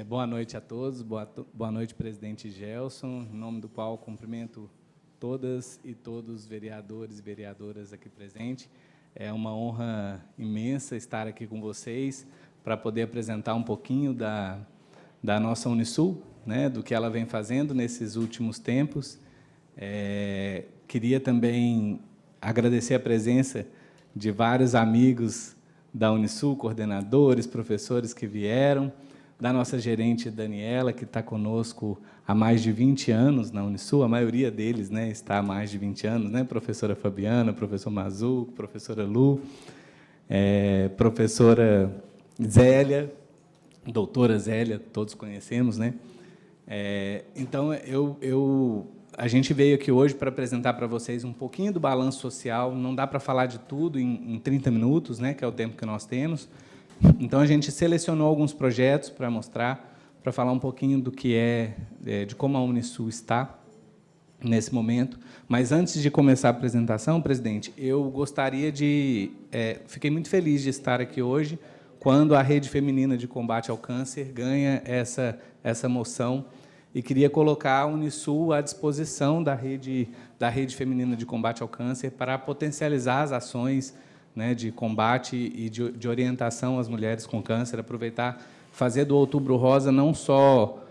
Boa noite a todos, boa noite, presidente Gelson. Em nome do qual cumprimento todas e todos os vereadores e vereadoras aqui presentes. É uma honra imensa estar aqui com vocês para poder apresentar um pouquinho da nossa Unisul, né, do que ela vem fazendo nesses últimos tempos. Queria também agradecer a presença de vários amigos da Unisul, coordenadores, professores que vieram, da nossa gerente Daniela, que está conosco há mais de 20 anos na Unisul, a maioria deles, né, está há mais de 20 anos, né, professora Fabiana, professor Mazu, professora Lu, professora Zélia, doutora Zélia, todos conhecemos, né? Então, a gente veio aqui hoje para apresentar para vocês um pouquinho do balanço social, não dá para falar de tudo em 30 minutos, né, que é o tempo que nós temos. Então, a gente selecionou alguns projetos para mostrar, para falar um pouquinho do que de como a Unisul está nesse momento. Mas, antes de começar a apresentação, presidente, eu gostaria de... fiquei muito feliz de estar aqui hoje, quando a Rede Feminina de Combate ao Câncer ganha essa moção, e queria colocar a Unisul à disposição da Rede Feminina de Combate ao Câncer para potencializar as ações, né, de combate e de orientação às mulheres com câncer, aproveitar, fazer do Outubro Rosa não só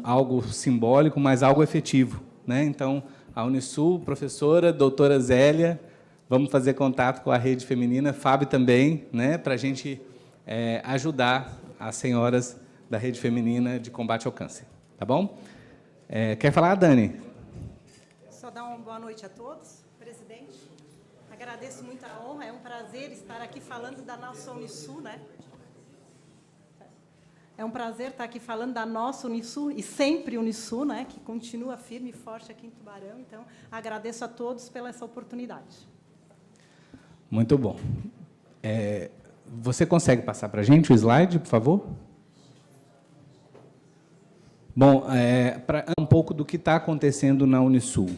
algo simbólico, mas algo efetivo, né? Então, a Unisul, professora, doutora Zélia, vamos fazer contato com a Rede Feminina, Fábio também, né, para a gente ajudar as senhoras da Rede Feminina de Combate ao Câncer. Tá bom? Quer falar, Dani? Só dar uma boa noite a todos, presidente. Agradeço muito a honra, é um prazer estar aqui falando da nossa Unisul, né? É um prazer estar aqui falando da nossa Unisul, e sempre Unisul, né, que continua firme e forte aqui em Tubarão. Então, agradeço a todos pela essa oportunidade. Muito bom. Você consegue passar para a gente o slide, por favor? Bom, para um pouco do que está acontecendo na Unisul.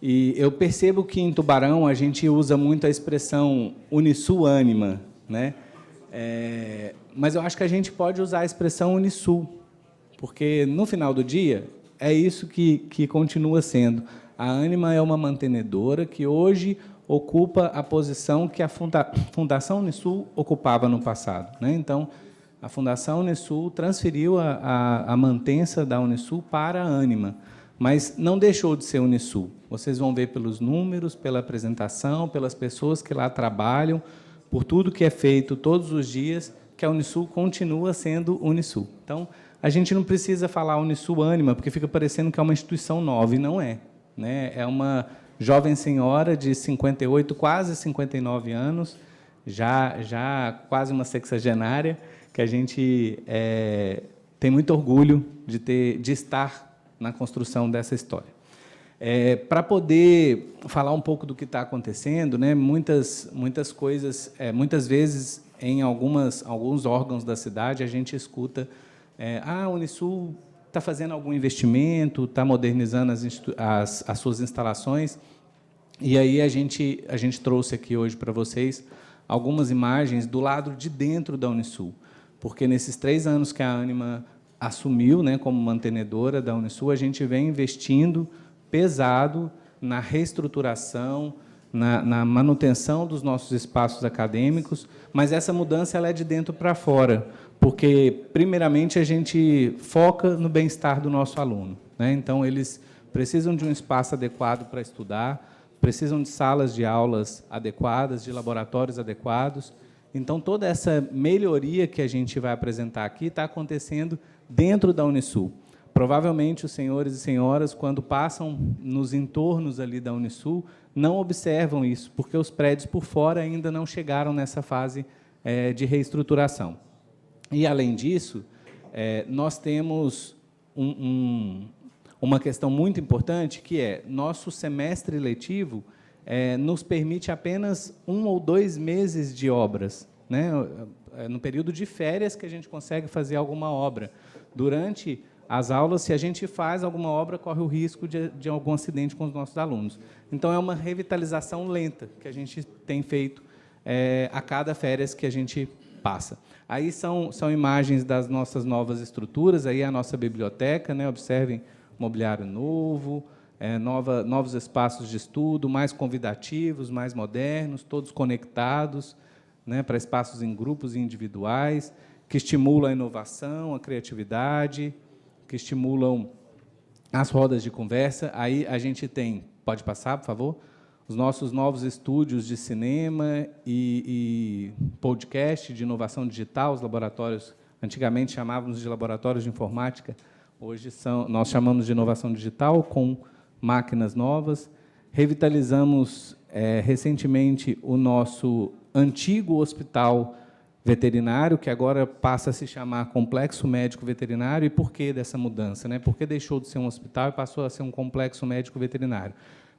E eu percebo que, em Tubarão, a gente usa muito a expressão Unisul Ânima, né? Mas eu acho que a gente pode usar a expressão Unisul, porque, no final do dia, é isso que continua sendo. A Ânima é uma mantenedora que, hoje, ocupa a posição que a Fundação Unisul ocupava no passado, né? Então, a Fundação Unisul transferiu a mantença da Unisul para a Ânima, mas não deixou de ser Unisul. Vocês vão ver pelos números, pela apresentação, pelas pessoas que lá trabalham, por tudo que é feito todos os dias, que a Unisul continua sendo Unisul. Então, a gente não precisa falar Unisul Ânima, porque fica parecendo que é uma instituição nova, e não é, né? É uma jovem senhora de 58, quase 59 anos, já quase uma sexagenária, que a gente tem muito orgulho de estar na construção dessa história. Para poder falar um pouco do que está acontecendo, né, muitas coisas, muitas vezes, em alguns órgãos da cidade, a gente escuta a Unisul está fazendo algum investimento, está modernizando as suas instalações, e aí a gente trouxe aqui hoje para vocês algumas imagens do lado de dentro da Unisul, porque nesses 3 anos que a Ânima assumiu, né, como mantenedora da Unisul, a gente vem investindo pesado na reestruturação, na manutenção dos nossos espaços acadêmicos, mas essa mudança ela é de dentro para fora, porque, primeiramente, a gente foca no bem-estar do nosso aluno, né? Então, eles precisam de um espaço adequado para estudar, precisam de salas de aulas adequadas, de laboratórios adequados. Então, toda essa melhoria que a gente vai apresentar aqui está acontecendo dentro da Unisul. Provavelmente, os senhores e senhoras, quando passam nos entornos ali da Unisul, não observam isso, porque os prédios por fora ainda não chegaram nessa fase de reestruturação. E, além disso, nós temos uma questão muito importante, que é nosso semestre letivo nos permite apenas 1 ou 2 meses de obras, né? No período de férias que a gente consegue fazer alguma obra. Durante as aulas, se a gente faz alguma obra, corre o risco de algum acidente com os nossos alunos. Então, é uma revitalização lenta que a gente tem feito a cada férias que a gente passa. Aí são imagens das nossas novas estruturas, aí a nossa biblioteca, né? Observem, mobiliário novo, novos espaços de estudo, mais convidativos, mais modernos, todos conectados, né? Para espaços em grupos e individuais, que estimulam a inovação, a criatividade, que estimulam as rodas de conversa. Aí a gente tem, pode passar, por favor, os nossos novos estúdios de cinema e podcast de inovação digital, os laboratórios, antigamente chamávamos de laboratórios de informática, hoje nós chamamos de inovação digital, com máquinas novas. Revitalizamos recentemente o nosso antigo hospital veterinário, que agora passa a se chamar Complexo Médico Veterinário. E por que dessa mudança, né? Por que deixou de ser um hospital e passou a ser um complexo médico veterinário?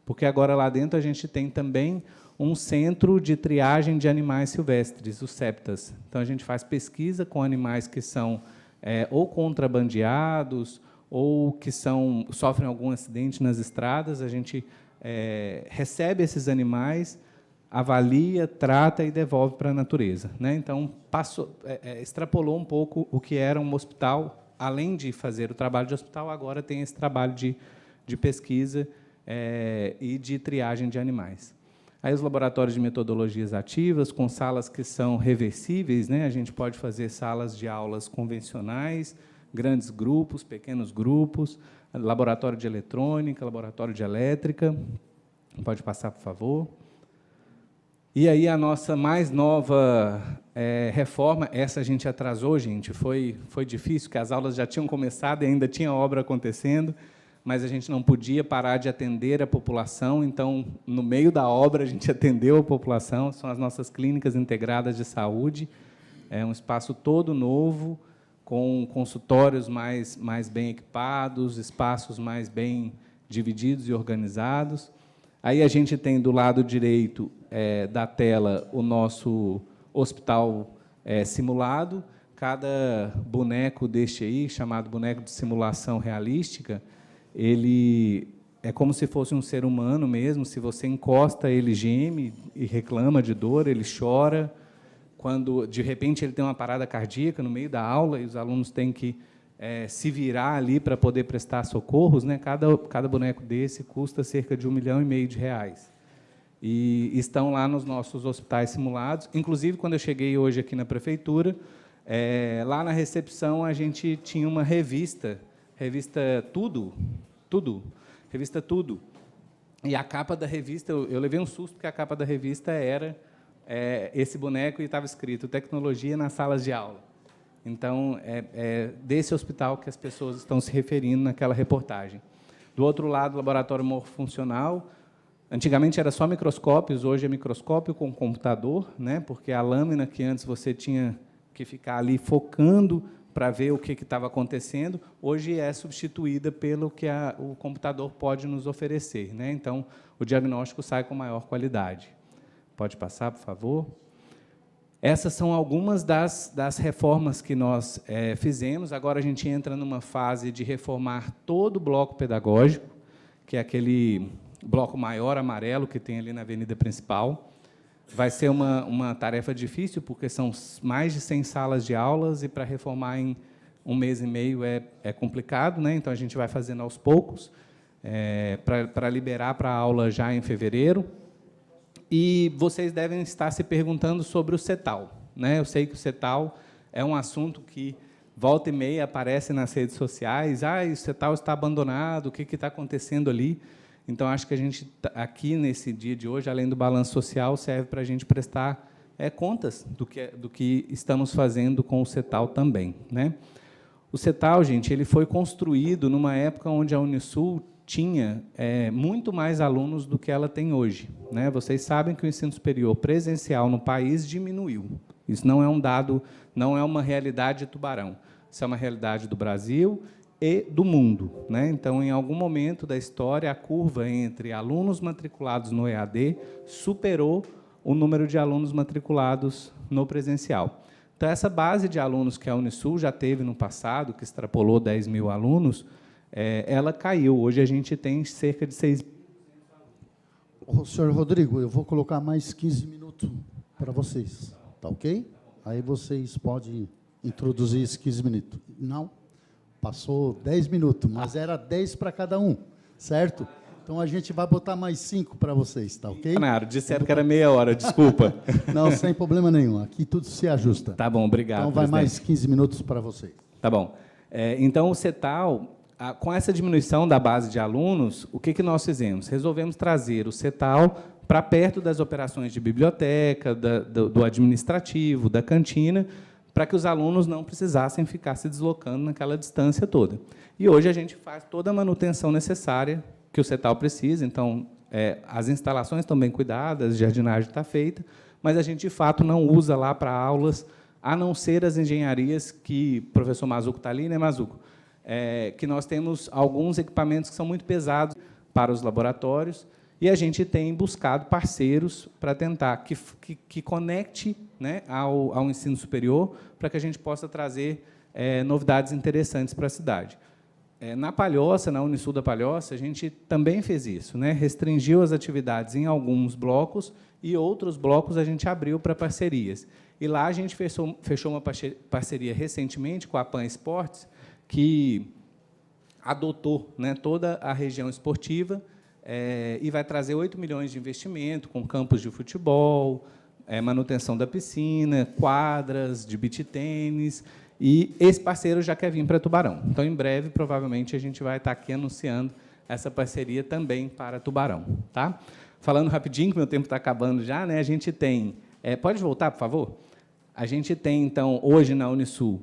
Porque agora lá dentro a gente tem também um centro de triagem de animais silvestres, os CEPTAS. Então a gente faz pesquisa com animais que são ou contrabandeados ou que sofrem algum acidente nas estradas. A gente recebe esses animais, avalia, trata e devolve para a natureza, né? Então extrapolou um pouco o que era um hospital. Além de fazer o trabalho de hospital, agora tem esse trabalho de pesquisa e de triagem de animais. Aí os laboratórios de metodologias ativas, com salas que são reversíveis, né? A gente pode fazer salas de aulas convencionais, grandes grupos, pequenos grupos, laboratório de eletrônica, laboratório de elétrica. Pode passar, por favor. E aí a nossa mais nova reforma, essa a gente atrasou, gente, foi difícil, porque as aulas já tinham começado e ainda tinha obra acontecendo, mas a gente não podia parar de atender a população, então, no meio da obra, a gente atendeu a população. São as nossas clínicas integradas de saúde, um espaço todo novo, com consultórios mais bem equipados, espaços mais bem divididos e organizados. Aí a gente tem, do lado direito da tela, o nosso hospital simulado. Cada boneco deste aí, chamado boneco de simulação realística, ele é como se fosse um ser humano mesmo. Se você encosta, ele geme e reclama de dor, ele chora. Quando, de repente, ele tem uma parada cardíaca no meio da aula e os alunos têm que se virar ali para poder prestar socorros, né? Cada boneco desse custa cerca de R$ 1,5 milhão. E estão lá nos nossos hospitais simulados. Inclusive, quando eu cheguei hoje aqui na prefeitura, lá na recepção a gente tinha uma revista Tudo. E a capa da revista, eu levei um susto, porque a capa da revista era esse boneco e estava escrito Tecnologia nas salas de aula. Então, desse hospital que as pessoas estão se referindo naquela reportagem. Do outro lado, o laboratório morfofuncional. Antigamente era só microscópios, hoje é microscópio com computador, né? Porque a lâmina que antes você tinha que ficar ali focando para ver o que estava acontecendo, hoje é substituída pelo que o computador pode nos oferecer, né? Então, o diagnóstico sai com maior qualidade. Pode passar, por favor. Essas são algumas das reformas que nós fizemos. Agora a gente entra numa fase de reformar todo o bloco pedagógico, que é aquele bloco maior amarelo que tem ali na avenida principal. Vai ser uma tarefa difícil, porque são mais de 100 salas de aulas, e para reformar em 1 mês e meio é complicado, né? Então a gente vai fazendo aos poucos, para liberar para a aula já em fevereiro. E vocês devem estar se perguntando sobre o CETAL, né? Eu sei que o CETAL é um assunto que volta e meia aparece nas redes sociais. O CETAL está abandonado, o que está acontecendo ali? Então, acho que a gente, aqui, nesse dia de hoje, além do balanço social, serve para a gente prestar contas do que estamos fazendo com o CETAL também, né? O CETAL, gente, ele foi construído numa época onde a Unisul tinha muito mais alunos do que ela tem hoje, né? Vocês sabem que o ensino superior presencial no país diminuiu. Isso não é um dado, não é uma realidade de Tubarão. Isso é uma realidade do Brasil e do mundo, né? Então, em algum momento da história, a curva entre alunos matriculados no EAD superou o número de alunos matriculados no presencial. Então, essa base de alunos que a Unisul já teve no passado, que extrapolou 10 mil alunos, ela caiu. Hoje a gente tem cerca de 6 mil. Senhor Rodrigo, eu vou colocar mais 15 minutos para vocês. Tá ok? Aí vocês podem introduzir esses 15 minutos. Não, passou 10 minutos, mas era 10 para cada um, certo? Então, a gente vai botar mais 5 para vocês, tá ok? Claro, disseram que era meia hora, desculpa. Não, sem problema nenhum. Aqui tudo se ajusta. Tá bom, obrigado, então, vai presidente. mais 15 minutos para vocês. Tá bom. Então, o CETAL, com essa diminuição da base de alunos, o que nós fizemos? Resolvemos trazer o CETAL para perto das operações de biblioteca, do administrativo, da cantina, para que os alunos não precisassem ficar se deslocando naquela distância toda. E hoje a gente faz toda a manutenção necessária que o CETAL precisa, então, as instalações estão bem cuidadas, a jardinagem está feita, mas a gente, de fato, não usa lá para aulas, a não ser as engenharias que o professor Mazuco está ali, né, Mazuco? Que nós temos alguns equipamentos que são muito pesados para os laboratórios, e a gente tem buscado parceiros para tentar que conecte, né, ao ensino superior, para que a gente possa trazer novidades interessantes para a cidade. Na Palhoça, na Unisul da Palhoça, a gente também fez isso, né? Restringiu as atividades em alguns blocos e outros blocos a gente abriu para parcerias. E lá a gente fechou uma parceria recentemente com a Pan Esportes, que adotou, né, toda a região esportiva e vai trazer 8 milhões de investimento com campos de futebol, manutenção da piscina, quadras de beach tênis. E esse parceiro já quer vir para Tubarão. Então, em breve, provavelmente, a gente vai estar aqui anunciando essa parceria também para Tubarão. Tá? Falando rapidinho, que meu tempo está acabando já, né? A gente tem... pode voltar, por favor? A gente tem, então, hoje, na Unisul,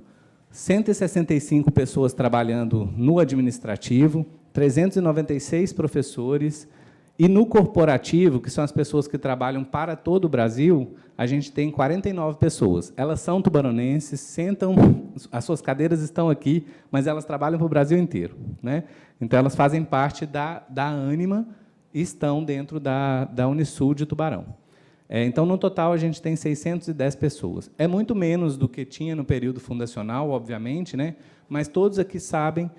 165 pessoas trabalhando no administrativo, 396 professores, e no corporativo, que são as pessoas que trabalham para todo o Brasil, a gente tem 49 pessoas. Elas são tubaronenses, sentam, as suas cadeiras estão aqui, mas elas trabalham para o Brasil inteiro, né? Então, elas fazem parte da Ânima e estão dentro da Unisul de Tubarão. Então, no total, a gente tem 610 pessoas. É muito menos do que tinha no período fundacional, obviamente, né? Mas todos aqui sabem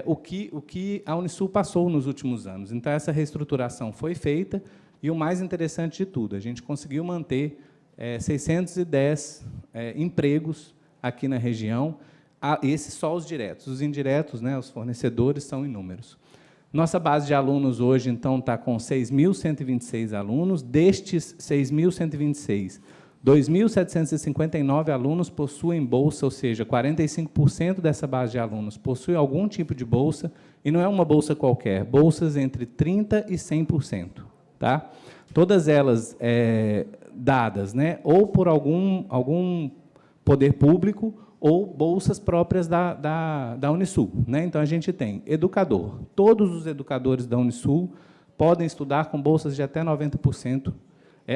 o que a Unisul passou nos últimos anos. Então, essa reestruturação foi feita, e o mais interessante de tudo, a gente conseguiu manter 610 empregos aqui na região, esses só os diretos. Os indiretos, né, os fornecedores, são inúmeros. Nossa base de alunos hoje, então, está com 6.126 alunos. Destes 6.126, 2.759 alunos possuem bolsa, ou seja, 45% dessa base de alunos possui algum tipo de bolsa, e não é uma bolsa qualquer, bolsas entre 30% e 100%. Tá? Todas elas dadas, né, ou por algum poder público, ou bolsas próprias da Unisul. Né? Então, a gente tem educador. Todos os educadores da Unisul podem estudar com bolsas de até 90%.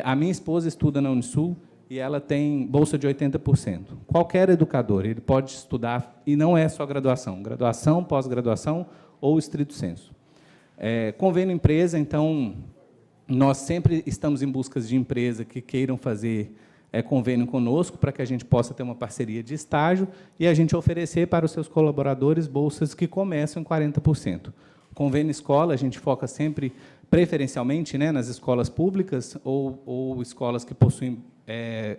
A minha esposa estuda na Unisul, e ela tem bolsa de 80%. Qualquer educador, ele pode estudar, e não é só graduação, graduação, pós-graduação ou estrito sensu. Convênio empresa, então, nós sempre estamos em busca de empresa que queiram fazer convênio conosco, para que a gente possa ter uma parceria de estágio e a gente oferecer para os seus colaboradores bolsas que começam em 40%. Convênio escola, a gente foca sempre, preferencialmente, né, nas escolas públicas ou escolas que possuem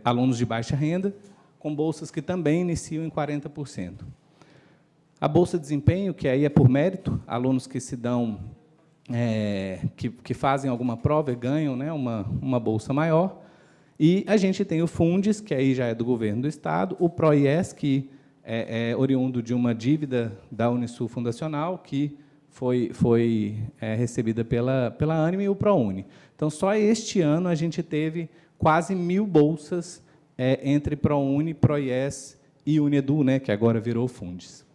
alunos de baixa renda, com bolsas que também iniciam em 40%. A bolsa de desempenho, que aí é por mérito, alunos que se dão, que fazem alguma prova e ganham, né, uma bolsa maior. E a gente tem o Fundes, que aí já é do governo do Estado, o PROIES, que é oriundo de uma dívida da Unisul Fundacional, que foi recebida pela Ânima, e o ProUni. Então, só este ano a gente teve quase 1.000 bolsas entre ProUni, ProIES e Unedu, né, que agora virou Fundes.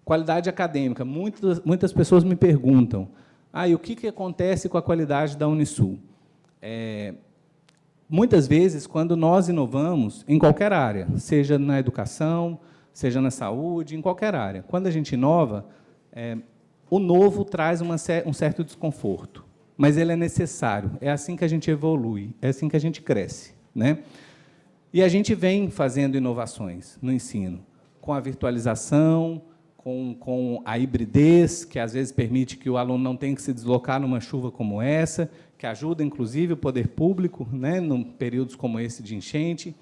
Qualidade acadêmica. Muitas pessoas me perguntam, e o que acontece com a qualidade da Unisul? Muitas vezes, quando nós inovamos, em qualquer área, seja na educação, seja na saúde, em qualquer área, quando a gente inova, o novo traz um certo desconforto, mas ele é necessário, é assim que a gente evolui, é assim que a gente cresce, né? E a gente vem fazendo inovações no ensino, com a virtualização, com a hibridez, que às vezes permite que o aluno não tenha que se deslocar numa chuva como essa, que ajuda, inclusive, o poder público, né, em períodos como esse de enchente.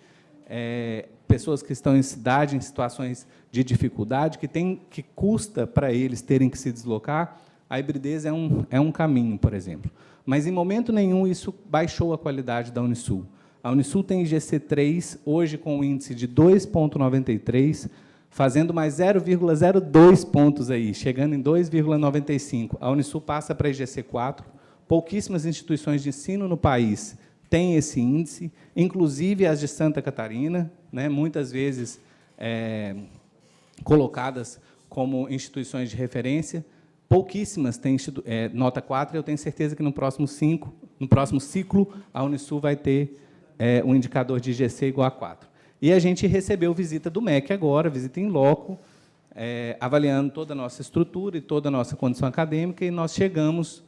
pessoas que estão em cidade, em situações de dificuldade, que custa para eles terem que se deslocar, a hibridez é um caminho, por exemplo. Mas, em momento nenhum, isso baixou a qualidade da Unisul. A Unisul tem IGC3, hoje com um índice de 2,93, fazendo mais 0,02 pontos, aí, chegando em 2,95. A Unisul passa para a IGC4. Pouquíssimas instituições de ensino no país têm esse índice, inclusive as de Santa Catarina, né, muitas vezes colocadas como instituições de referência. Pouquíssimas têm nota 4, e eu tenho certeza que no próximo ciclo a Unisul vai ter um indicador de IGC igual a 4. E a gente recebeu visita do MEC agora, visita em loco, avaliando toda a nossa estrutura e toda a nossa condição acadêmica, e nós chegamos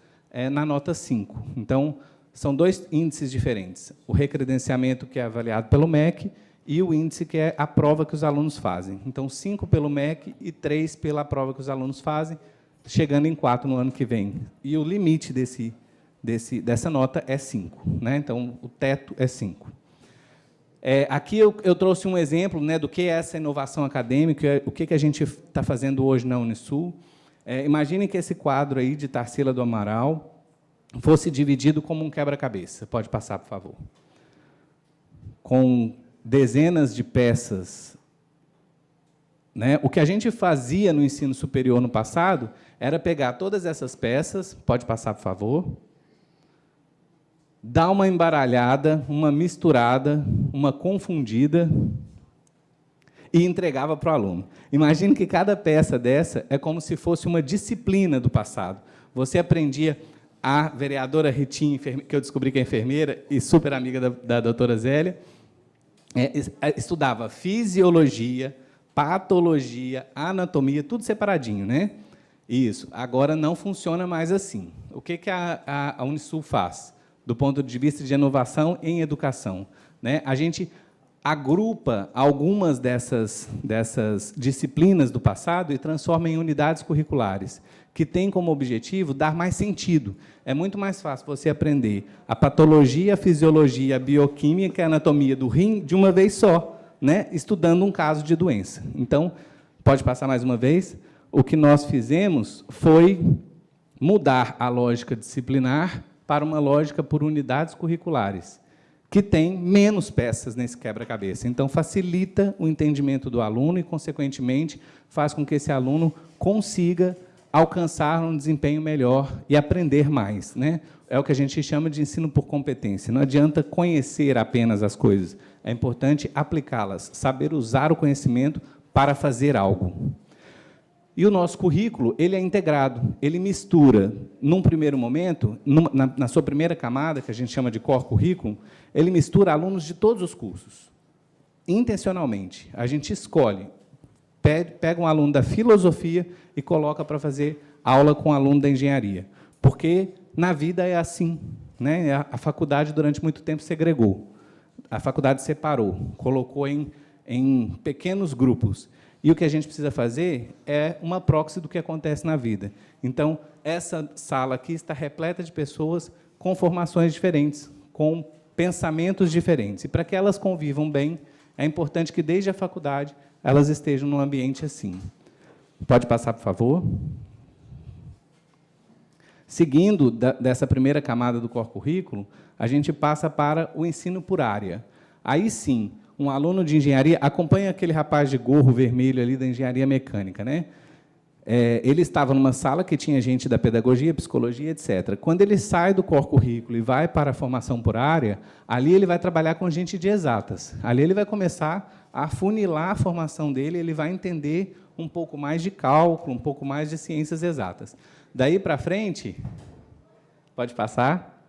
na nota 5. Então, são dois índices diferentes. O recredenciamento, que é avaliado pelo MEC, e o índice, que é a prova que os alunos fazem. Então, 5 pelo MEC e 3 pela prova que os alunos fazem, chegando em 4 no ano que vem. E o limite dessa nota é 5. Né? Então, o teto é 5. Aqui eu trouxe um exemplo, né, do que é essa inovação acadêmica, o que a gente está fazendo hoje na Unisul. Imaginem que esse quadro aí de Tarsila do Amaral fosse dividido como um quebra-cabeça. Pode passar, por favor. Com dezenas de peças. Né? O que a gente fazia no ensino superior no passado era pegar todas essas peças, pode passar, por favor, dar uma embaralhada, uma misturada, uma confundida e entregava para o aluno. Imagine que cada peça dessa é como se fosse uma disciplina do passado. Você aprendia, a vereadora Ritinha, que eu descobri que é enfermeira e super amiga da doutora Zélia, estudava fisiologia, patologia, anatomia, tudo separadinho, né? Isso. Agora não funciona mais assim. O que a Unisul faz, do ponto de vista de inovação em educação? Né? A gente agrupa algumas dessas disciplinas do passado e transforma em unidades curriculares, que têm como objetivo dar mais sentido. É muito mais fácil você aprender a patologia, a fisiologia, a bioquímica e a anatomia do rim de uma vez só, né? Estudando um caso de doença. Então, pode passar mais uma vez? O que nós fizemos foi mudar a lógica disciplinar para uma lógica por unidades curriculares, que tem menos peças nesse quebra-cabeça. Então, facilita o entendimento do aluno e, consequentemente, faz com que esse aluno consiga alcançar um desempenho melhor e aprender mais. Né? É o que a gente chama de ensino por competência. Não adianta conhecer apenas as coisas, é importante aplicá-las, saber usar o conhecimento para fazer algo. E o nosso currículo ele é integrado, ele mistura, num primeiro momento, na sua primeira camada, que a gente chama de core curriculum, ele mistura alunos de todos os cursos. Intencionalmente, a gente escolhe, pega um aluno da filosofia e coloca para fazer aula com um aluno da engenharia. Porque, na vida, é assim. Né? A faculdade, durante muito tempo, segregou. A faculdade separou, colocou em pequenos grupos. E o que a gente precisa fazer é uma proxy do que acontece na vida. Então, essa sala aqui está repleta de pessoas com formações diferentes, com pensamentos diferentes. E, para que elas convivam bem, é importante que, desde a faculdade, elas estejam num ambiente assim. Pode passar, por favor? Seguindo dessa primeira camada do core currículo, a gente passa para o ensino por área. Aí, sim, um aluno de engenharia acompanha aquele rapaz de gorro vermelho ali da engenharia mecânica, né? Ele estava numa sala que tinha gente da pedagogia, psicologia, etc. Quando ele sai do core currículo e vai para a formação por área, ali ele vai trabalhar com gente de exatas. Ali ele vai começar a afunilar a formação dele, ele vai entender um pouco mais de cálculo, um pouco mais de ciências exatas. Daí para frente, pode passar?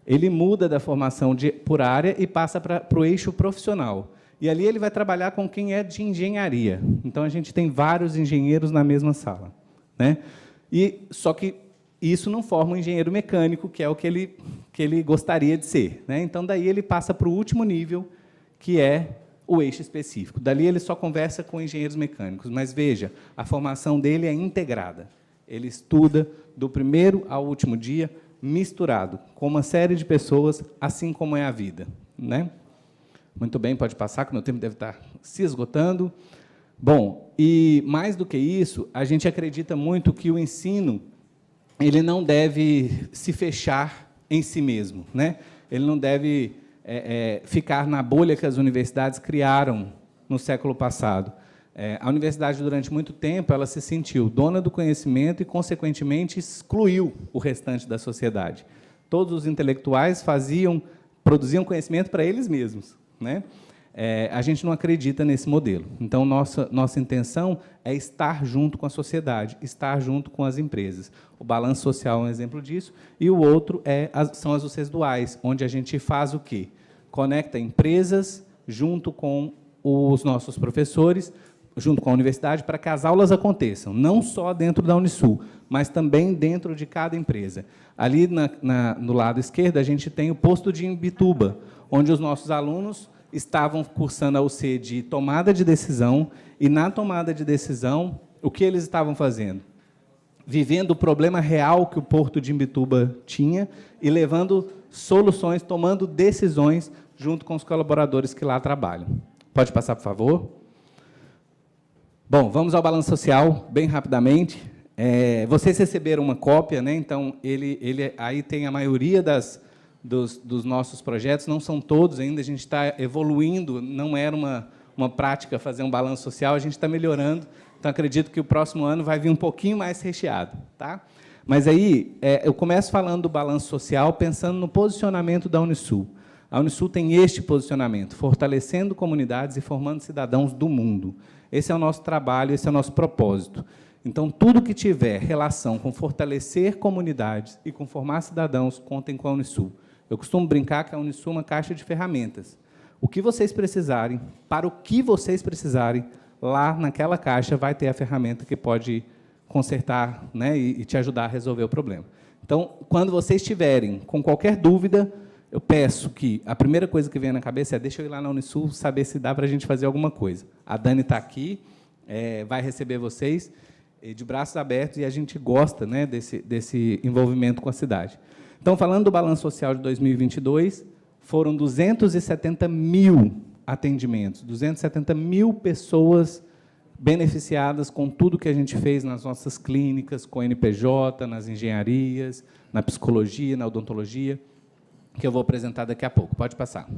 Ele muda da formação por área e passa para o eixo profissional. E ali ele vai trabalhar com quem é de engenharia. Então, a gente tem vários engenheiros na mesma sala. Né? Só que isso não forma um engenheiro mecânico, que é o que ele gostaria de ser. Né? Então, daí ele passa para o último nível, que é o eixo específico. Dali ele só conversa com engenheiros mecânicos. Mas, veja, a formação dele é integrada. Ele estuda do primeiro ao último dia, misturado, com uma série de pessoas, assim como é a vida. Né? Muito bem, pode passar, que o meu tempo deve estar se esgotando. Bom, e mais do que isso, a gente acredita muito que o ensino ele não deve se fechar em si mesmo, né? Ele não deve ficar na bolha que as universidades criaram no século passado. A universidade, durante muito tempo, ela se sentiu dona do conhecimento e, consequentemente, excluiu o restante da sociedade. Todos os intelectuais produziam conhecimento para eles mesmos, né? A gente não acredita nesse modelo. Então, nossa intenção é estar junto com a sociedade, estar junto com as empresas. O balanço social é um exemplo disso, e o outro são as UCs duais, onde a gente faz o quê? Conecta empresas junto com os nossos professores, junto com a universidade, para que as aulas aconteçam, não só dentro da Unisul, mas também dentro de cada empresa. Ali, no lado esquerdo, a gente tem o posto de Imbituba, onde os nossos alunos estavam cursando a UC de tomada de decisão, e, na tomada de decisão, o que eles estavam fazendo? Vivendo o problema real que o porto de Imbituba tinha e levando soluções, tomando decisões junto com os colaboradores que lá trabalham. Pode passar, por favor? Bom, vamos ao balanço social, bem rapidamente. Vocês receberam uma cópia, né? Então, ele aí tem a maioria dos nossos projetos, não são todos ainda, a gente está evoluindo, não era uma prática fazer um balanço social, a gente está melhorando, então acredito que o próximo ano vai vir um pouquinho mais recheado. Tá? Mas aí, eu começo falando do balanço social, pensando no posicionamento da Unisul. A Unisul tem este posicionamento, fortalecendo comunidades e formando cidadãos do mundo. Esse é o nosso trabalho, esse é o nosso propósito. Então, tudo que tiver relação com fortalecer comunidades e com formar cidadãos, contem com a Unisul. Eu costumo brincar que a Unisul é uma caixa de ferramentas. O que vocês precisarem, para o que vocês precisarem, lá naquela caixa vai ter a ferramenta que pode consertar, né, e te ajudar a resolver o problema. Então, quando vocês estiverem com qualquer dúvida, eu peço que a primeira coisa que vem na cabeça é deixa eu ir lá na Unisul saber se dá para a gente fazer alguma coisa. A Dani está aqui, vai receber vocês de braços abertos, e a gente gosta, né, desse envolvimento com a cidade. Então, falando do balanço social de 2022, foram 270 mil atendimentos, 270 mil pessoas beneficiadas com tudo que a gente fez nas nossas clínicas, com o NPJ, nas engenharias, na psicologia, na odontologia, que eu vou apresentar daqui a pouco. Pode passar.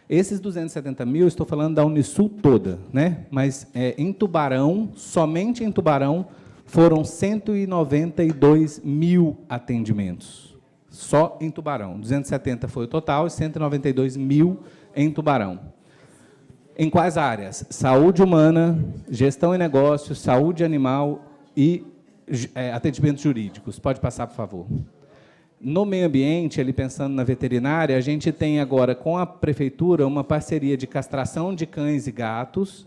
Esses 270 mil, estou falando da Unisul toda, né? Mas em Tubarão, somente em Tubarão, foram 192 mil atendimentos. Só em Tubarão. 270 foi o total e 192 mil em Tubarão. Em quais áreas? Saúde humana, gestão e negócios, saúde animal e atendimentos jurídicos. Pode passar, por favor. No meio ambiente, ali pensando na veterinária, a gente tem agora, com a prefeitura, uma parceria de castração de cães e gatos,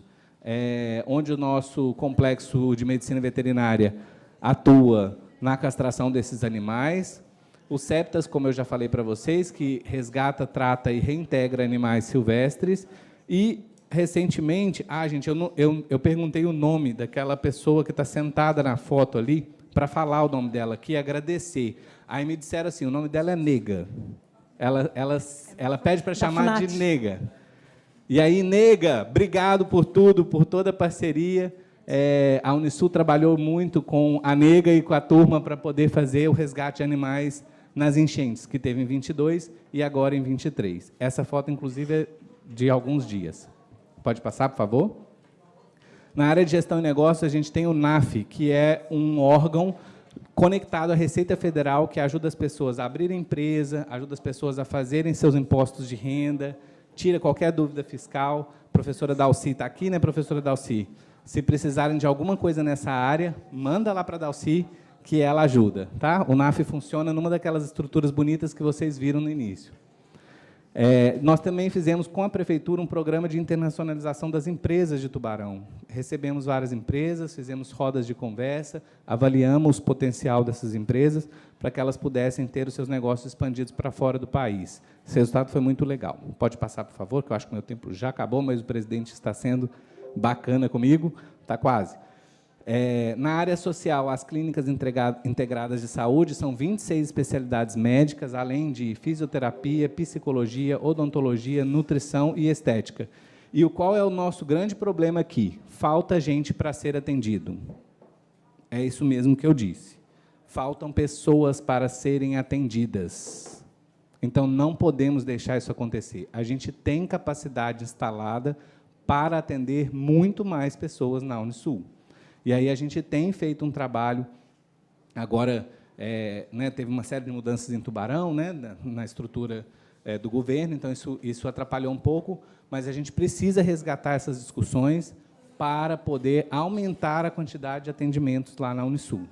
onde o nosso complexo de medicina veterinária atua na castração desses animais. O CEPTAS, como eu já falei para vocês, que resgata, trata e reintegra animais silvestres. E, recentemente, gente, eu perguntei o nome daquela pessoa que está sentada na foto ali, para falar o nome dela aqui e agradecer. Aí me disseram assim, o nome dela é Nega. Ela pede para chamar de Nega. E aí, Nega, obrigado por tudo, por toda a parceria. A Unisul trabalhou muito com a Nega e com a turma para poder fazer o resgate de animais nas enchentes, que teve em 22 e agora em 23. Essa foto, inclusive, é de alguns dias. Pode passar, por favor? Na área de gestão e negócios, a gente tem o NAF, que é um órgão conectado à Receita Federal, que ajuda as pessoas a abrirem empresa, ajuda as pessoas a fazerem seus impostos de renda, tira qualquer dúvida fiscal. A professora Dalci está aqui, né, professora Dalci? Se precisarem de alguma coisa nessa área, manda lá para a Dalci, que ela ajuda. Tá? O NAF funciona numa daquelas estruturas bonitas que vocês viram no início. Nós também fizemos com a prefeitura um programa de internacionalização das empresas de Tubarão. Recebemos várias empresas, fizemos rodas de conversa, avaliamos o potencial dessas empresas para que elas pudessem ter os seus negócios expandidos para fora do país. Esse resultado foi muito legal. Pode passar, por favor, que eu acho que o meu tempo já acabou, mas o presidente está sendo bacana comigo. Está quase. Na área social, as clínicas integradas de saúde são 26 especialidades médicas, além de fisioterapia, psicologia, odontologia, nutrição e estética. E qual é o nosso grande problema aqui? Falta gente para ser atendido. É isso mesmo que eu disse. Faltam pessoas para serem atendidas. Então, não podemos deixar isso acontecer. A gente tem capacidade instalada para atender muito mais pessoas na Unisul. E aí a gente tem feito um trabalho, agora, teve uma série de mudanças em Tubarão, né, na estrutura do governo, então isso atrapalhou um pouco, mas a gente precisa resgatar essas discussões para poder aumentar a quantidade de atendimentos lá na Unisul.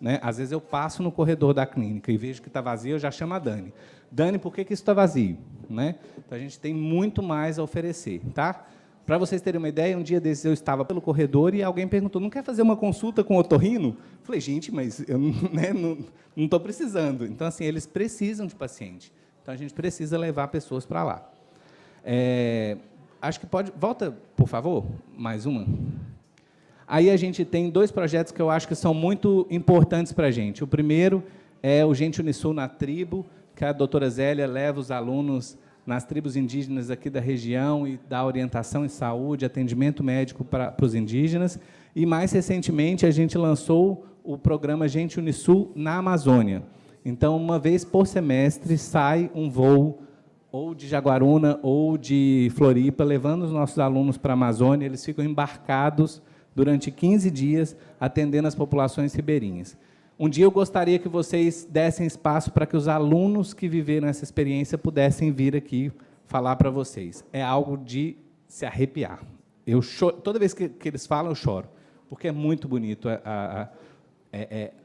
Né? Às vezes eu passo no corredor da clínica e vejo que está vazio, eu já chamo a Dani. Dani, por que isso está vazio? Né? Então, a gente tem muito mais a oferecer. Tá? Para vocês terem uma ideia, um dia desses eu estava pelo corredor e alguém perguntou, não quer fazer uma consulta com o otorrino? Falei, gente, mas eu não estou precisando. Então, assim, eles precisam de paciente. Então, a gente precisa levar pessoas para lá. Acho que pode... Volta, por favor, mais uma. Aí a gente tem 2 projetos que eu acho que são muito importantes para a gente. O primeiro é o Gente Unisul na Tribo, que a doutora Zélia leva os alunos nas tribos indígenas aqui da região e dá orientação em saúde, atendimento médico para os indígenas. E, mais recentemente, a gente lançou o programa Gente Unisul na Amazônia. Então, uma vez por semestre, sai um voo ou de Jaguaruna ou de Floripa, levando os nossos alunos para a Amazônia. Eles ficam embarcados durante 15 dias, atendendo as populações ribeirinhas. Um dia eu gostaria que vocês dessem espaço para que os alunos que viveram essa experiência pudessem vir aqui falar para vocês. É algo de se arrepiar. Eu choro, toda vez que eles falam, eu choro, porque é muito bonito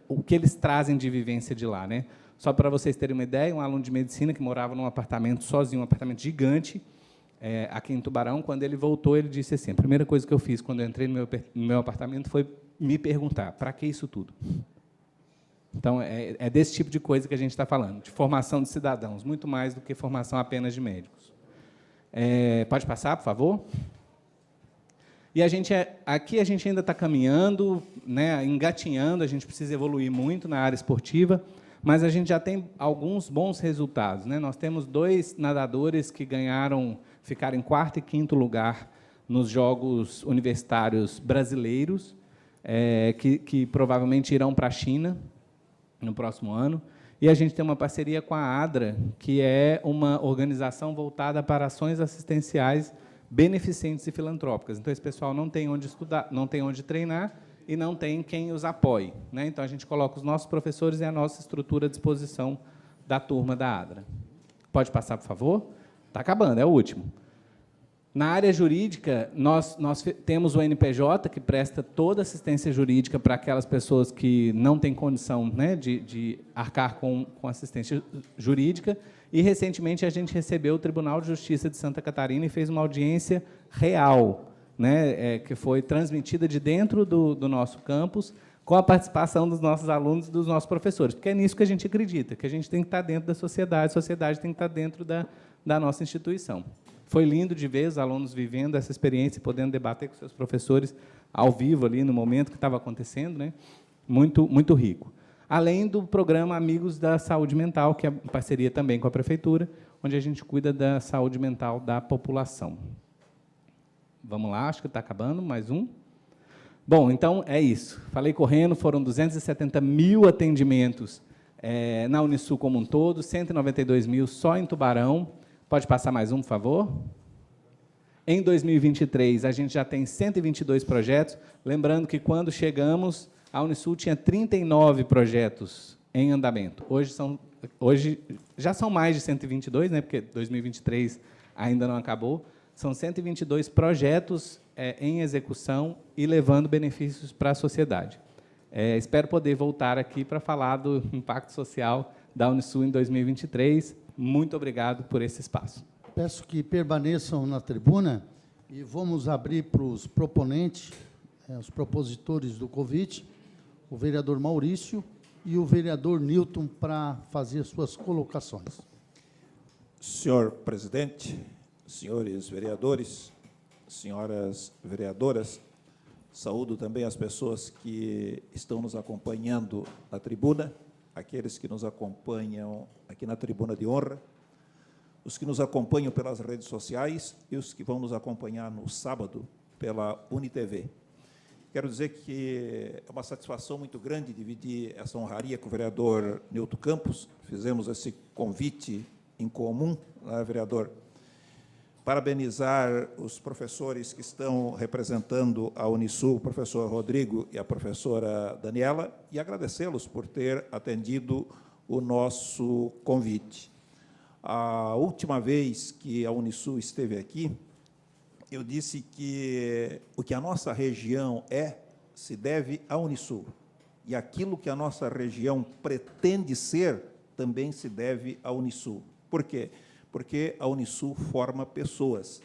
o que eles trazem de vivência de lá. Né? Só para vocês terem uma ideia, um aluno de medicina que morava num apartamento sozinho, um apartamento gigante, aqui em Tubarão, quando ele voltou, ele disse assim, a primeira coisa que eu fiz quando eu entrei no meu apartamento foi me perguntar, para que isso tudo? Então, é desse tipo de coisa que a gente está falando, de formação de cidadãos, muito mais do que formação apenas de médicos. Pode passar, por favor? E aqui a gente ainda está caminhando, né, engatinhando, a gente precisa evoluir muito na área esportiva, mas a gente já tem alguns bons resultados. Né? Nós temos 2 nadadores que ficaram em 4º e 5º lugar nos Jogos Universitários Brasileiros, que provavelmente irão para a China no próximo ano. E a gente tem uma parceria com a ADRA, que é uma organização voltada para ações assistenciais beneficentes e filantrópicas. Então, esse pessoal não tem onde estudar, não tem onde treinar e não tem quem os apoie. Né? Então, a gente coloca os nossos professores e a nossa estrutura à disposição da turma da ADRA. Pode passar, por favor? Está acabando, é o último. Na área jurídica, nós temos o NPJ, que presta toda assistência jurídica para aquelas pessoas que não têm condição, né, de arcar com assistência jurídica. E, recentemente, a gente recebeu o Tribunal de Justiça de Santa Catarina e fez uma audiência real, né, que foi transmitida de dentro do nosso campus, com a participação dos nossos alunos e dos nossos professores, porque é nisso que a gente acredita, que a gente tem que estar dentro da sociedade, a sociedade tem que estar dentro da nossa instituição. Foi lindo de ver os alunos vivendo essa experiência e podendo debater com seus professores ao vivo, ali no momento que estava acontecendo, né? Muito, muito rico. Além do programa Amigos da Saúde Mental, que é em parceria também com a Prefeitura, onde a gente cuida da saúde mental da população. Vamos lá, acho que está acabando, mais um. Bom, então, é isso. Falei correndo, foram 270 mil atendimentos na Unisul como um todo, 192 mil só em Tubarão. Pode passar mais um, por favor? Em 2023, a gente já tem 122 projetos. Lembrando que, quando chegamos, a Unisul tinha 39 projetos em andamento. Hoje já são mais de 122, né, porque 2023 ainda não acabou. São 122 projetos em execução e levando benefícios para a sociedade. Espero poder voltar aqui para falar do impacto social da Unisul em 2023. Muito obrigado por esse espaço. Peço que permaneçam na tribuna e vamos abrir para os proponentes, os propositores do convite, o vereador Maurício e o vereador Newton, para fazer suas colocações. Senhor presidente, senhores vereadores, senhoras vereadoras, Saúdo também as pessoas que estão nos acompanhando na tribuna, aqueles que nos acompanham aqui na tribuna de honra, os que nos acompanham pelas redes sociais e os que vão nos acompanhar no sábado pela UniTV. Quero dizer que é uma satisfação muito grande dividir essa honraria com o vereador Nilton Campos. Fizemos esse convite em comum, né, vereador? Parabenizar os professores que estão representando a Unisul, o professor Rodrigo e a professora Daniela, e agradecê-los por ter atendido o nosso convite. A última vez que a Unisul esteve aqui, eu disse que o que a nossa região se deve à Unisul, e aquilo que a nossa região pretende ser também se deve à Unisul. Por quê? Porque a Unisul forma pessoas.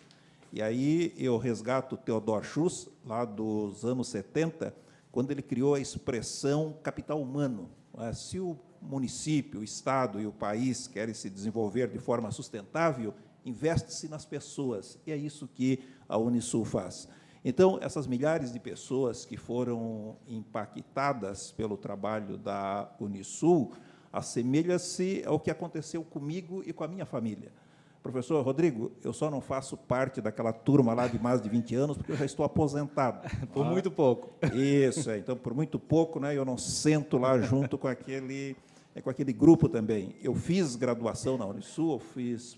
E aí eu resgato o Theodor Schuss, lá dos anos 70, quando ele criou a expressão capital humano. Se o município, o Estado e o país querem se desenvolver de forma sustentável, investe-se nas pessoas, e é isso que a Unisul faz. Então, essas milhares de pessoas que foram impactadas pelo trabalho da Unisul, assemelha-se ao que aconteceu comigo e com a minha família. Professor Rodrigo, eu só não faço parte daquela turma lá de mais de 20 anos, porque eu já estou aposentado. Por muito pouco. Isso, então, por muito pouco, né, eu não sento lá junto com aquele grupo também. Eu fiz graduação na Unisul, eu fiz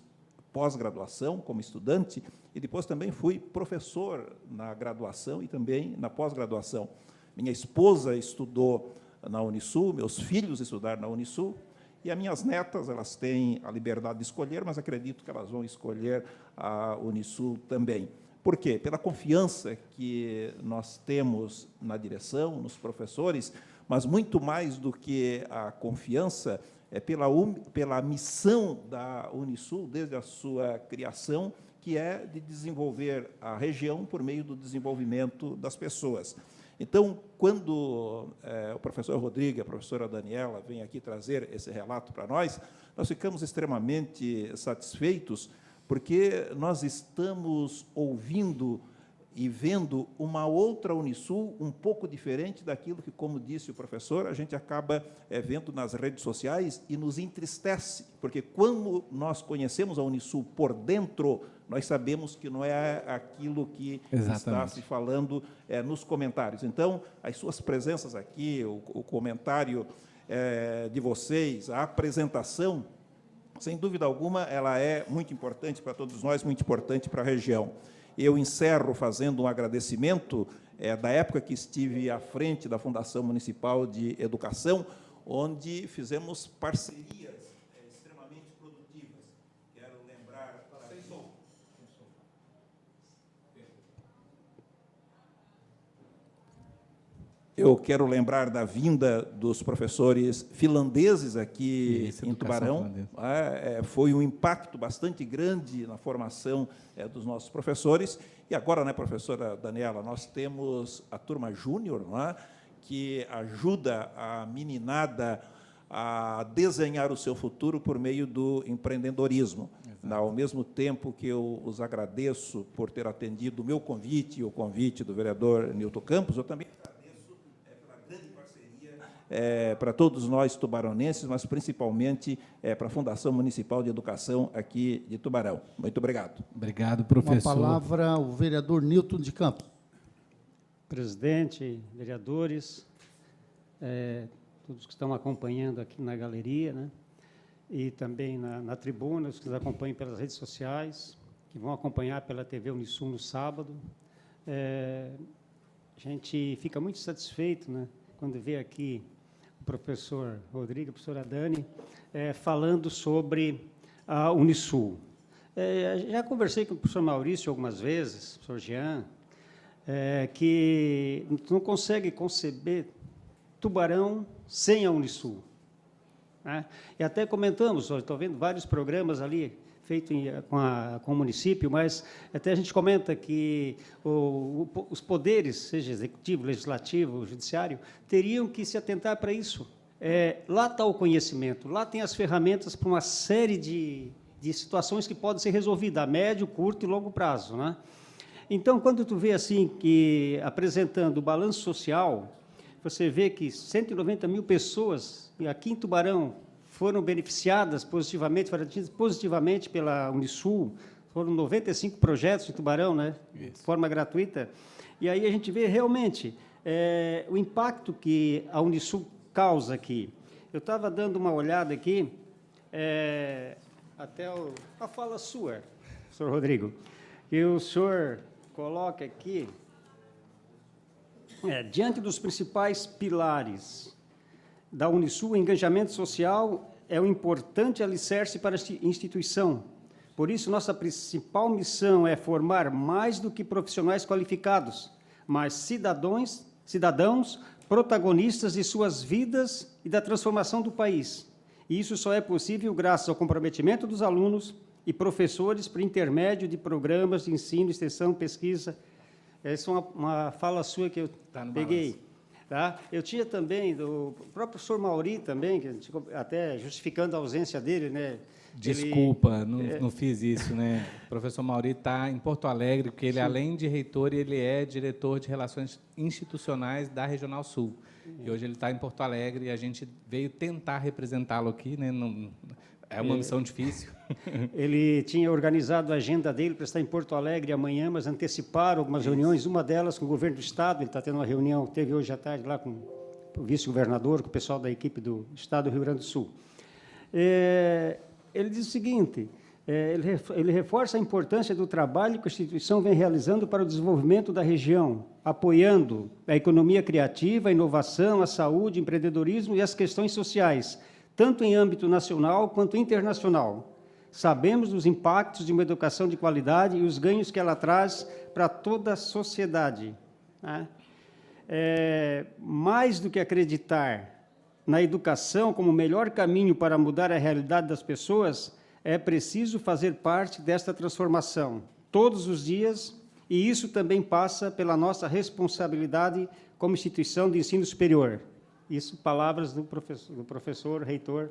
pós-graduação como estudante, e depois também fui professor na graduação e também na pós-graduação. Minha esposa estudou na Unisul, meus filhos estudaram na Unisul, e as minhas netas, elas têm a liberdade de escolher, mas acredito que elas vão escolher a Unisul também. Por quê? Pela confiança que nós temos na direção, nos professores, mas muito mais do que a confiança, é pela missão da Unisul, desde a sua criação, que é de desenvolver a região por meio do desenvolvimento das pessoas. Então, quando o professor Rodrigo e a professora Daniela vêm aqui trazer esse relato para nós ficamos extremamente satisfeitos, porque nós estamos ouvindo e vendo uma outra Unisul um pouco diferente daquilo que, como disse o professor, a gente acaba vendo nas redes sociais e nos entristece, porque quando nós conhecemos a Unisul por dentro, nós sabemos que não é aquilo que está se falando nos comentários. Então, as suas presenças aqui, o comentário de vocês, a apresentação, sem dúvida alguma, ela é muito importante para todos nós, muito importante para a região. Eu encerro fazendo um agradecimento da época que estive à frente da Fundação Municipal de Educação, onde fizemos parcerias extremamente produtivas. Quero lembrar... Eu quero lembrar da vinda dos professores finlandeses aqui em Tubarão. Foi um impacto bastante grande na formação dos nossos professores. E agora, né, professora Daniela, nós temos a turma júnior, não é, que ajuda a meninada a desenhar o seu futuro por meio do empreendedorismo. Ao mesmo tempo que eu os agradeço por ter atendido o meu convite e o convite do vereador Nilton Campos, eu também para todos nós tubaronenses, mas principalmente para a Fundação Municipal de Educação aqui de Tubarão. Muito obrigado. Obrigado, professor. Uma palavra, o vereador Nilton de Campos. Presidente, vereadores, todos que estão acompanhando aqui na galeria, né, e também na tribuna, os que nos acompanham pelas redes sociais, que vão acompanhar pela TV Unisul no sábado. A gente fica muito satisfeito, né, quando vê aqui o professor Rodrigo, a professora Dani, falando sobre a Unisul. Já conversei com o professor Maurício algumas vezes, o professor Jean, que não consegue conceber Tubarão sem a Unisul. Né? E até comentamos, estou vendo vários programas ali feitos com o município, mas até a gente comenta que os poderes, seja executivo, legislativo, judiciário, teriam que se atentar para isso. Lá está o conhecimento, lá tem as ferramentas para uma série de situações que podem ser resolvidas a médio, curto e longo prazo. Né? Então, quando tu vê assim, que apresentando o balanço social, você vê que 190 mil pessoas aqui em Tubarão foram beneficiadas positivamente, foram atingidas positivamente pela Unisul, foram 95 projetos em Tubarão, né, de forma gratuita, e aí a gente vê realmente o impacto que a Unisul causa aqui. Eu estava dando uma olhada aqui, até a fala sua, senhor Rodrigo, que o senhor coloca aqui, diante dos principais pilares da Unisul, o engajamento social é um importante alicerce para a instituição. Por isso, nossa principal missão é formar mais do que profissionais qualificados, mas cidadãos protagonistas de suas vidas e da transformação do país. E isso só é possível graças ao comprometimento dos alunos e professores por intermédio de programas de ensino, extensão, pesquisa. Essa é uma fala sua que eu peguei. Tá? Eu tinha também, do próprio professor Mauri também, que até justificando a ausência dele, né? Desculpa, não fiz isso, né? O professor Mauri está em Porto Alegre, porque ele, além de reitor, ele é diretor de Relações Institucionais da Regional Sul. E hoje ele está em Porto Alegre e a gente veio tentar representá-lo aqui, né? É uma missão difícil. Ele tinha organizado a agenda dele para estar em Porto Alegre amanhã, mas anteciparam algumas reuniões, uma delas com o governo do Estado. Ele está tendo uma reunião, teve hoje à tarde lá com o vice-governador, com o pessoal da equipe do Estado do Rio Grande do Sul. Ele diz o seguinte, ele reforça a importância do trabalho que a instituição vem realizando para o desenvolvimento da região, apoiando a economia criativa, a inovação, a saúde, o empreendedorismo e as questões sociais, tanto em âmbito nacional quanto internacional. Sabemos dos impactos de uma educação de qualidade e os ganhos que ela traz para toda a sociedade. Né? Mais do que acreditar na educação como o melhor caminho para mudar a realidade das pessoas, é preciso fazer parte desta transformação todos os dias, e isso também passa pela nossa responsabilidade como instituição de ensino superior. Isso, palavras do professor reitor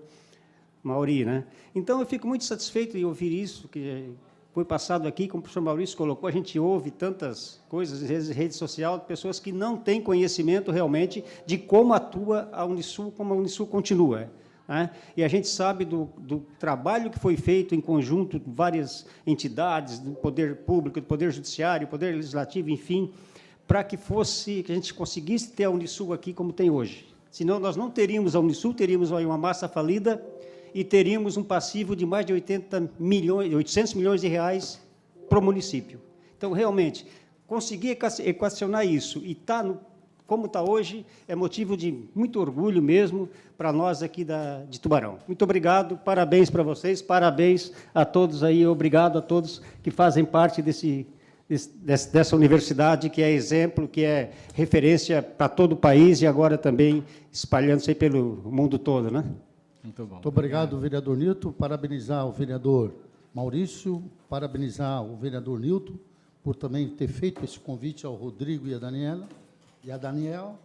Mauri, né? Então, eu fico muito satisfeito de ouvir isso, que foi passado aqui, como o professor Maurício colocou, a gente ouve tantas coisas em rede social de pessoas que não têm conhecimento realmente de como atua a Unisul, como a Unisul continua. Né? E a gente sabe do trabalho que foi feito em conjunto com várias entidades, do poder público, do poder judiciário, do poder legislativo, enfim, para que a gente conseguisse ter a Unisul aqui como tem hoje. Senão, nós não teríamos a Unisul, teríamos aí uma massa falida e teríamos um passivo de mais de 800 milhões de reais para o município. Então, realmente, conseguir equacionar isso e estar como está hoje é motivo de muito orgulho mesmo para nós aqui de Tubarão. Muito obrigado, parabéns para vocês, parabéns a todos aí, obrigado a todos que fazem parte dessa universidade, que é exemplo, que é referência para todo o país e agora também espalhando-se aí pelo mundo todo, né? Muito bom. Muito obrigado, vereador Nilton. Parabenizar o vereador Maurício, parabenizar o vereador Nilton por também ter feito esse convite ao Rodrigo e a Daniel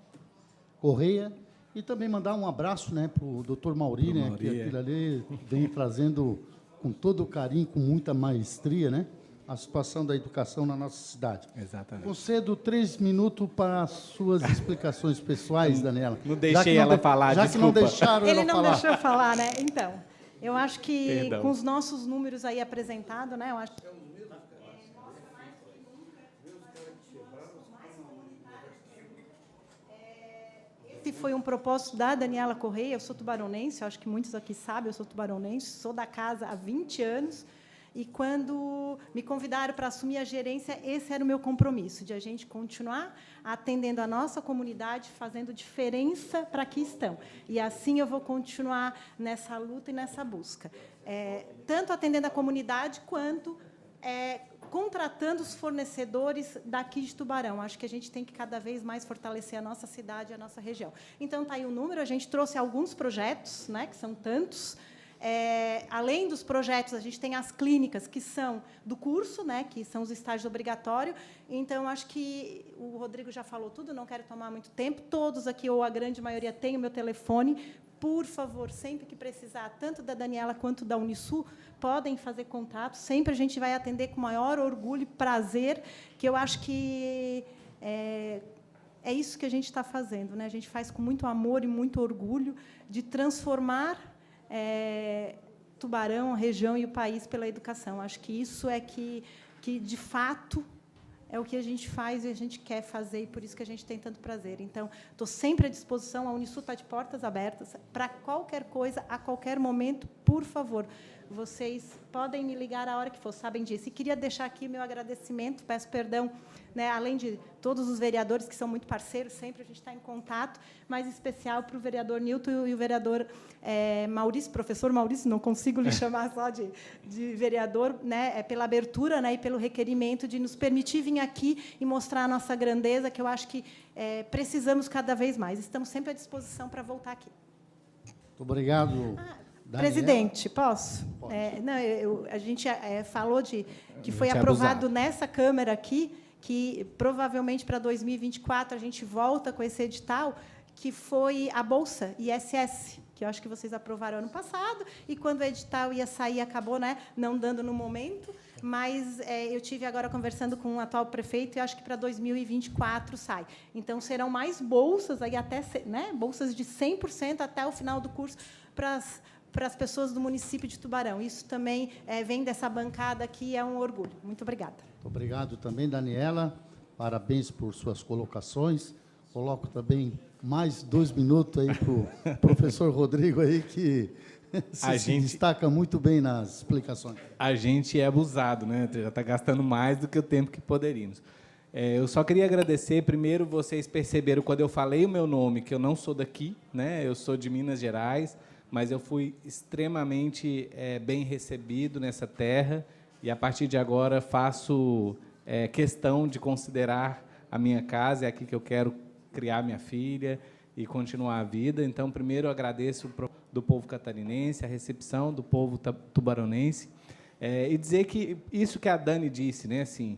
Correia, e também mandar um abraço, né, para o doutor Mauri, né, que aquilo ali vem trazendo com todo o carinho, com muita maestria, né, a situação da educação na nossa cidade. Exatamente. Concedo 3 minutos para as suas explicações pessoais, Daniela. Não deixei ela falar, já desculpa. que não deixaram Ele ela não falar. deixou eu falar, né? Então, eu acho que Perdão. com os nossos números aí apresentados, né? Eu acho que esse foi um propósito da Daniela Correia. Eu sou tubaronense, eu acho que muitos aqui sabem, eu sou tubaronense, sou da casa há 20 anos. E quando me convidaram para assumir a gerência, esse era o meu compromisso, de a gente continuar atendendo a nossa comunidade, fazendo diferença para que estão. E assim eu vou continuar nessa luta e nessa busca. Tanto atendendo a comunidade, quanto contratando os fornecedores daqui de Tubarão. Acho que a gente tem que cada vez mais fortalecer a nossa cidade e a nossa região. Então, está aí o número, a gente trouxe alguns projetos, né, que são tantos. Além dos projetos, a gente tem as clínicas, que são do curso, né, que são os estágios obrigatórios. Então, acho que o Rodrigo já falou tudo, não quero tomar muito tempo. Todos aqui, ou a grande maioria, tem o meu telefone. por favor, sempre que precisar, tanto da Daniela quanto da Unisul, podem fazer contato. Sempre a gente vai atender com maior orgulho e prazer, que eu acho que é isso que a gente está fazendo, né? A gente faz com muito amor e muito orgulho de transformar Tubarão, a região e o país pela educação. Acho que isso é que de fato, é o que a gente faz e a gente quer fazer, e por isso que a gente tem tanto prazer. Então, estou sempre à disposição, a Unisul está de portas abertas para qualquer coisa, a qualquer momento, por favor. Vocês podem me ligar a hora que for, sabem disso. E queria deixar aqui o meu agradecimento, peço perdão, né, além de todos os vereadores, que são muito parceiros, sempre a gente está em contato, mas em especial para o vereador Nilton e o vereador Maurício, professor Maurício, não consigo lhe chamar só de vereador, né, pela abertura, né, e pelo requerimento de nos permitir vir aqui e mostrar a nossa grandeza, que eu acho que precisamos cada vez mais. Estamos sempre à disposição para voltar aqui. Muito obrigado. Presidente, posso? Não, a gente falou que foi aprovado nessa Câmara aqui, que provavelmente para 2024 a gente volta com esse edital, que foi a Bolsa ISS, que eu acho que vocês aprovaram ano passado, e quando o edital ia sair, acabou, né, não dando no momento, mas eu tive agora conversando com o atual prefeito e acho que para 2024 sai. Então, serão mais bolsas, aí até, né, bolsas de 100% até o final do curso para as pessoas do município de Tubarão. Isso também vem dessa bancada aqui, é um orgulho. Muito obrigada. Muito obrigado também, Daniela. Parabéns por suas colocações. Coloco também mais 2 minutos aí para o professor Rodrigo, aí, que se destaca muito bem nas explicações. A gente é abusado, né? Já está gastando mais do que o tempo que poderíamos. Eu só queria agradecer. Primeiro, vocês perceberam, quando eu falei o meu nome, que eu não sou daqui, né? Eu sou de Minas Gerais, mas eu fui extremamente bem recebido nessa terra, e, a partir de agora, faço questão de considerar a minha casa, é aqui que eu quero criar minha filha e continuar a vida. Então, primeiro, eu agradeço do povo catarinense, a recepção do povo tubaronense, e dizer que isso que a Dani disse, né, assim,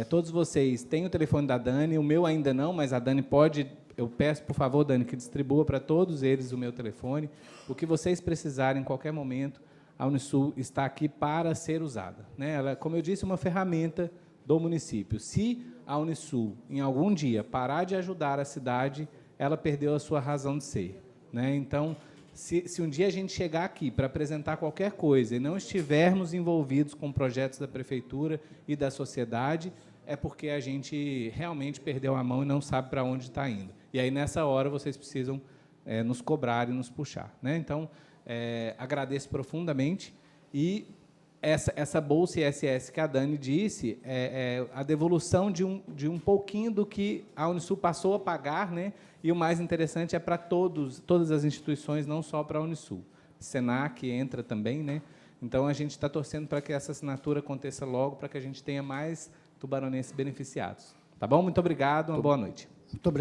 todos vocês têm o telefone da Dani, o meu ainda não, mas a Dani pode... Eu peço, por favor, Dani, que distribua para todos eles o meu telefone. O que vocês precisarem, em qualquer momento, a Unisul está aqui para ser usada, né? Ela, como eu disse, é uma ferramenta do município. Se a Unisul, em algum dia, parar de ajudar a cidade, ela perdeu a sua razão de ser, né? Então, se um dia a gente chegar aqui para apresentar qualquer coisa e não estivermos envolvidos com projetos da prefeitura e da sociedade, é porque a gente realmente perdeu a mão e não sabe para onde está indo. E aí, nessa hora, vocês precisam nos cobrar e nos puxar, né? Então, agradeço profundamente. E essa Bolsa ISS que a Dani disse é a devolução de um pouquinho do que a Unisul passou a pagar, né? E o mais interessante é para todas as instituições, não só para a Unisul. Senac entra também, né? Então, a gente está torcendo para que essa assinatura aconteça logo, para que a gente tenha mais tubaronenses beneficiados. Tá bom? Muito obrigado, uma boa noite. Muito obrigado.